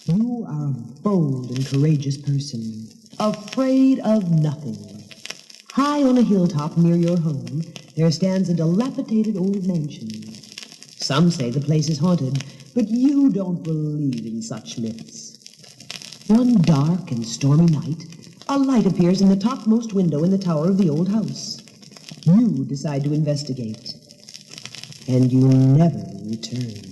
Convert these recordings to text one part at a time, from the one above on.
You are a bold and courageous person, afraid of nothing. High on a hilltop near your home, there stands a dilapidated old mansion. Some say the place is haunted, but you don't believe in such myths. One dark and stormy night, a light appears in the topmost window in the tower of the old house. You decide to investigate, and you never return.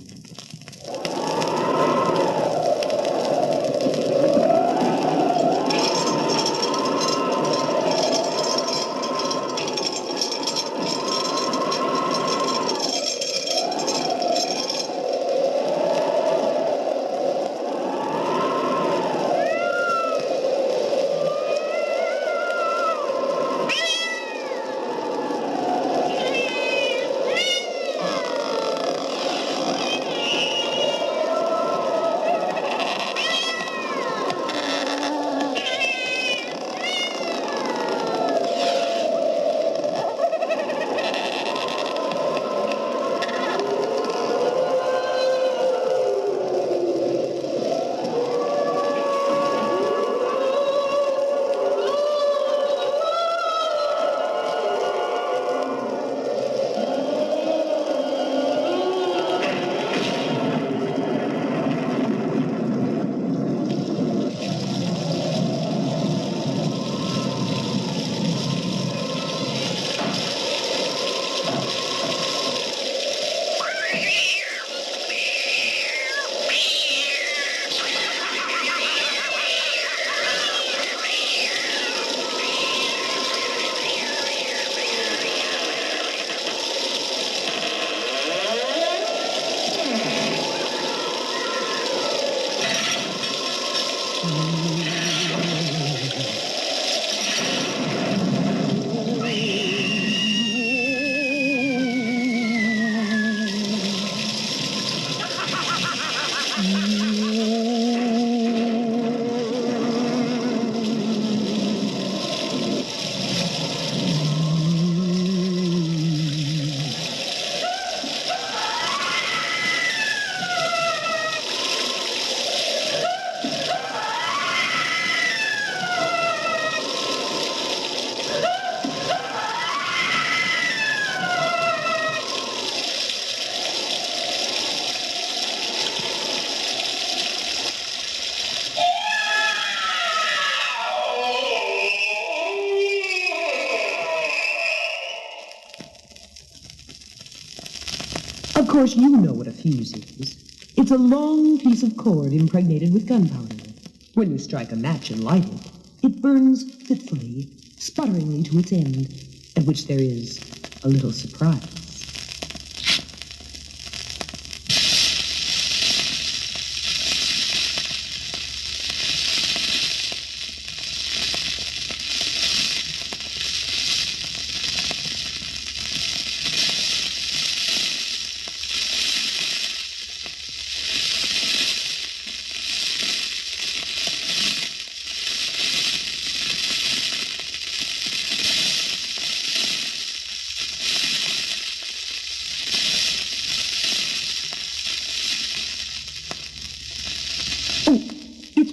Of course, you know what a fuse is. It's a long piece of cord impregnated with gunpowder. When you strike a match and light it, it burns fitfully, sputteringly to its end, at which there is a little surprise.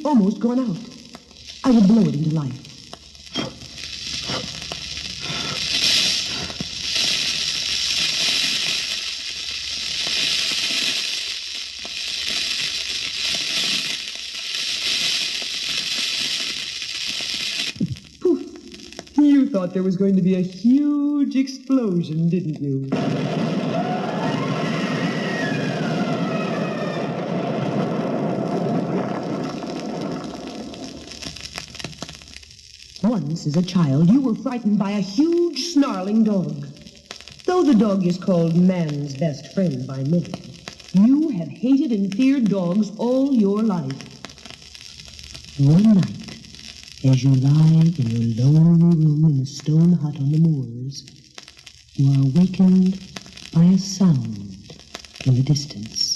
Almost gone out. I will blow it into life. Poof! You thought there was going to be a huge explosion, didn't you? Once, as a child, you were frightened by a huge, snarling dog. Though the dog is called man's best friend by many, you have hated and feared dogs all your life. One night, as you lie in your lonely room in the stone hut on the moors, you are awakened by a sound in the distance.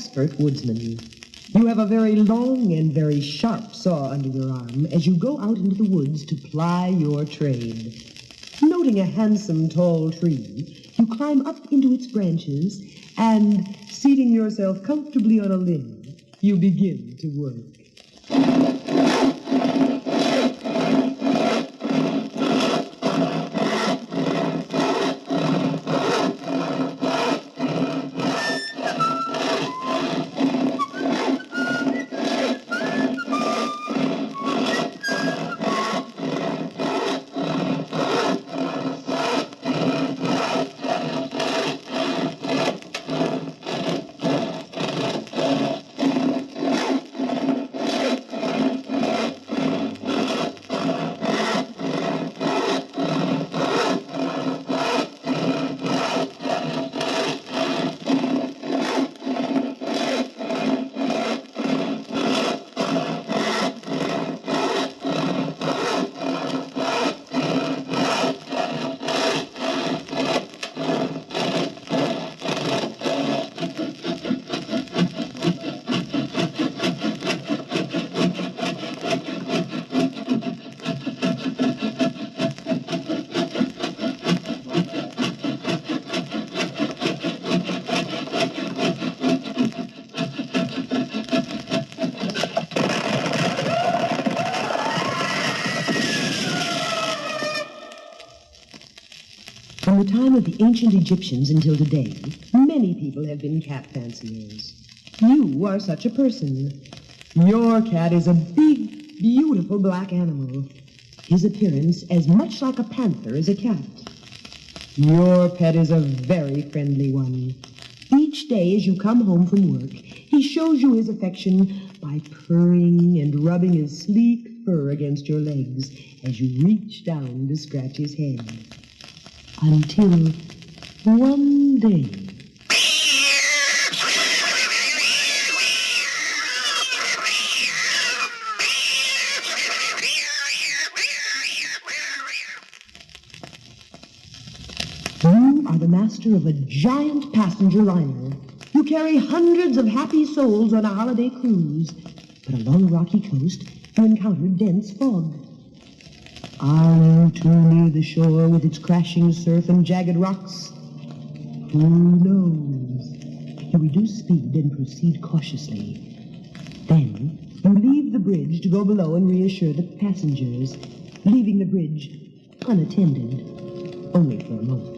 expert woodsman. You have a very long and very sharp saw under your arm as you go out into the woods to ply your trade. Noting a handsome tall tree, you climb up into its branches and, seating yourself comfortably on a limb, you begin to work. From the time of the ancient Egyptians until today, many people have been cat fanciers. You are such a person. Your cat is a big, beautiful black animal. His appearance as much like a panther as a cat. Your pet is a very friendly one. Each day as you come home from work, he shows you his affection by purring and rubbing his sleek fur against your legs as you reach down to scratch his head. Until one day... You are the master of a giant passenger liner. You carry hundreds of happy souls on a holiday cruise. But along a rocky coast, you encounter dense fog. Are you too near the shore with its crashing surf and jagged rocks? Who knows? You reduce speed and proceed cautiously. Then, you leave the bridge to go below and reassure the passengers, leaving the bridge unattended, only for a moment.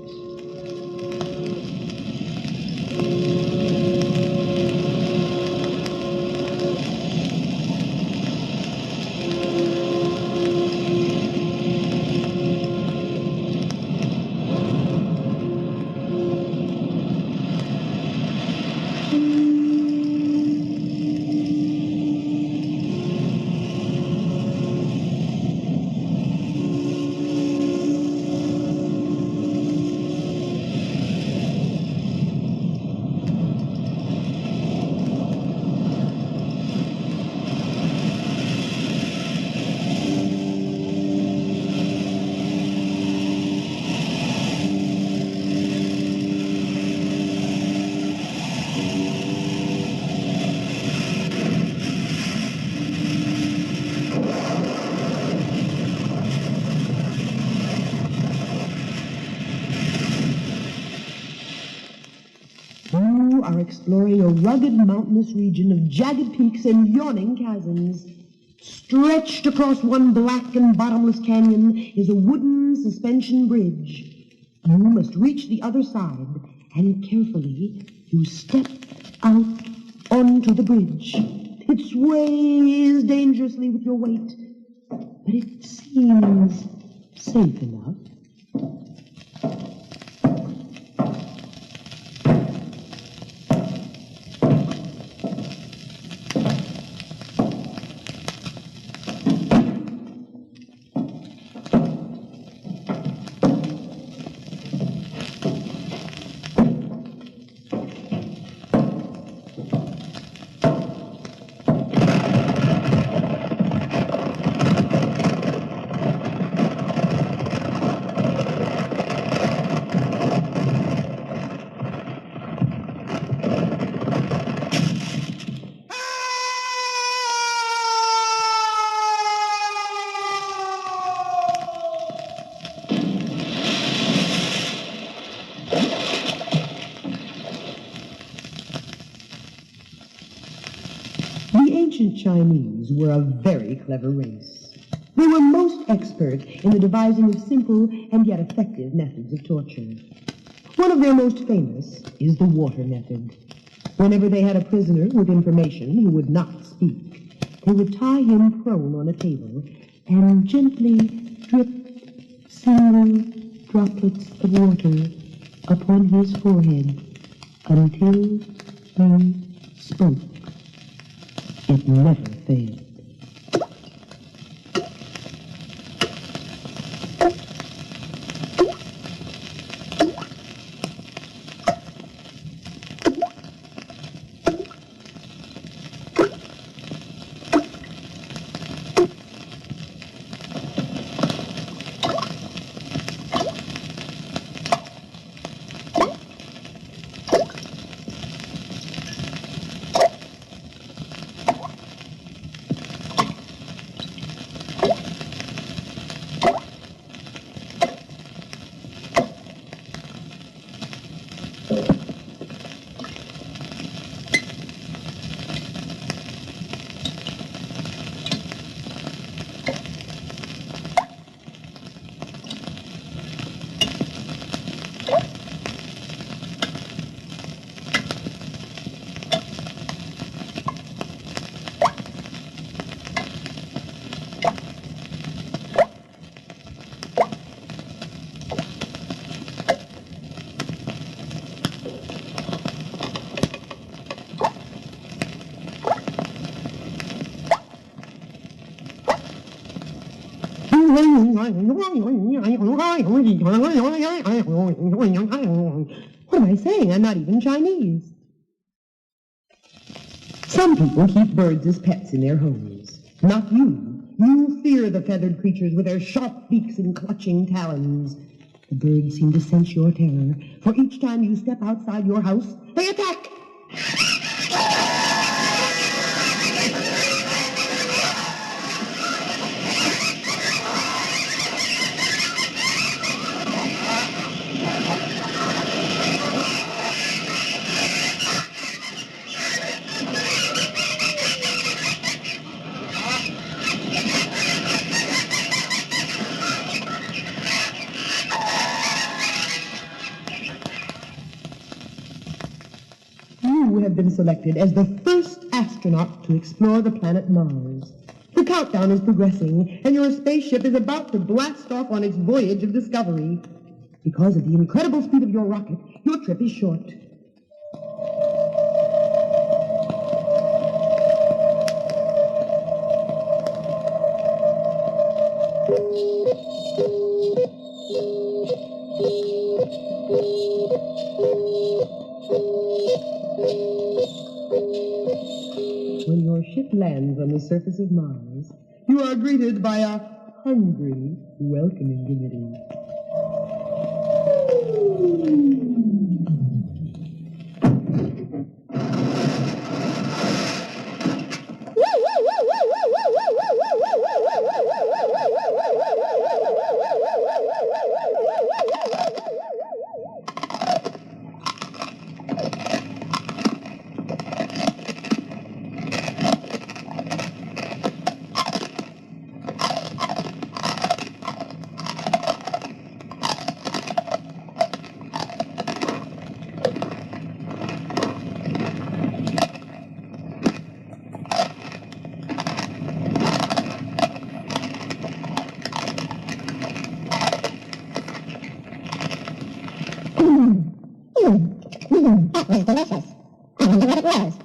You are exploring a rugged mountainous region of jagged peaks and yawning chasms. Stretched across one black and bottomless canyon is a wooden suspension bridge. You must reach the other side, and carefully you step out onto the bridge. It sways dangerously with your weight, but it seems safe enough. ancient Chinese were a very clever race. They were most expert in the devising of simple and yet effective methods of torture. One of their most famous is the water method. Whenever they had a prisoner with information who would not speak, they would tie him prone on a table and gently drip single droplets of water upon his forehead until he spoke. It never failed. What am I saying? I'm not even Chinese. Some people keep birds as pets in their homes. Not you. You fear the feathered creatures with their sharp beaks and clutching talons. The birds seem to sense your terror, for each time you step outside your house, they attack. You have been selected as the first astronaut to explore the planet Mars. The countdown is progressing, and your spaceship is about to blast off on its voyage of discovery. Because of the incredible speed of your rocket, your trip is short. When your ship lands on the surface of Mars, you are greeted by a hungry, welcoming committee. That was delicious. I wonder what it was.